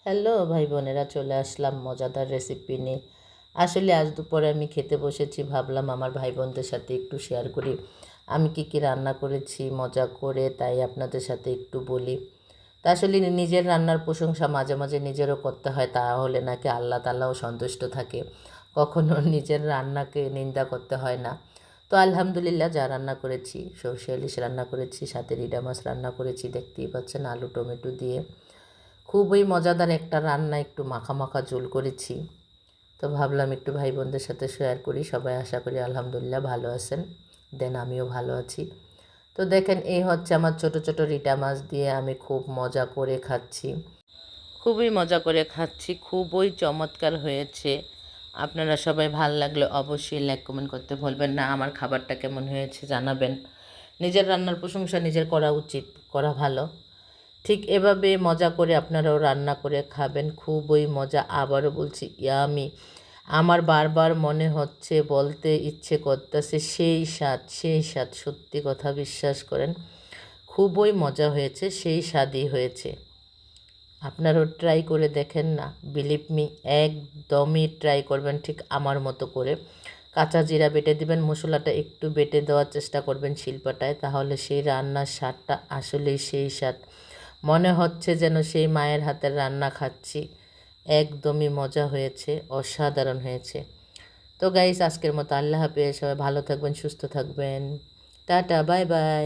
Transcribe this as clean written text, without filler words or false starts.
Hello ভাই বোনেরা, চলে আসলাম মজাদার রেসিপি নিয়ে। আসলে আজ দুপুরে আমি খেতে বসেছি, ভাবলাম আমার ভাই বোনদের সাথে একটু শেয়ার করি আমি কি রান্না করেছি মজা করে, তাই আপনাদের সাথে একটু বলি। তা আসলে নিজের রান্নার প্রশংসা মাঝে মাঝে নিজেরও করতে হয়, তাহলে নাকি আল্লাহ তাআলাও সন্তুষ্ট থাকে। কখনো নিজের রান্নাকে নিন্দা করতে হয় না। তো আলহামদুলিল্লাহ, যা রান্না করেছি, সরষে ইলিশ রান্না করেছি, সাথে রিডা মাছ রান্না করেছি, দেখতেই পাচ্ছেন, আলু টমেটো দিয়ে খুবই মজাদার একটা রান্না, একটু মাখা মাখা ঝোল করেছি। তো ভাবলাম একটু ভাই বোনদের সাথে শেয়ার করি। সবাই আশা করি আলহামদুলিল্লাহ ভালো আছেন, দেন আমিও ভালো আছি। তো দেখেন, এই হচ্ছে আমার ছোট ছোট রিটা মাছ দিয়ে আমি খুব মজা করে খাচ্ছি, খুবই মজা করে খাচ্ছি, খুবই চমৎকার হয়েছে। আপনারা সবাই ভাল লাগলে অবশ্যই লাইক কমেন্ট করতে ভুলবেন না। আমার খাবারটা কেমন হয়েছে জানাবেন। নিজের রান্নার প্রশংসা নিজের করা উচিত, করা ভালো। ঠিক এভাবে মজা করে আপনারাও রান্না করে খাবেন, খুবই মজা। আবারও বলছি, ইয়ামি। আমার বারবার মনে হচ্ছে, বলতে ইচ্ছে করতেছে, সেই স্বাদ সেই স্বাদ, সত্যি কথা বিশ্বাস করেন, খুবই মজা হয়েছে, সেই স্বাদই হয়েছে। আপনারাও ট্রাই করে দেখেন না, বিলিভ মি, একদমই ট্রাই করবেন ঠিক আমার মতো করে। কাঁচা জিরা বেটে দিবেন, মশলাটা একটু বেটে দেওয়ার চেষ্টা করবেন শিলপাটায়, তাহলে সেই রান্নার স্বাদটা আসলেই সেই স্বাদ। মনে হচ্ছে যেন সেই মায়ের হাতের রান্না খাচ্ছি। একদমই মজা হয়েছে, অসাধারণ হয়েছে। তো গাইস, আজকের মতো আল্লাহ হাফেজ। সবাই ভালো থাকবেন, সুস্থ থাকবেন। Tata, bye bye.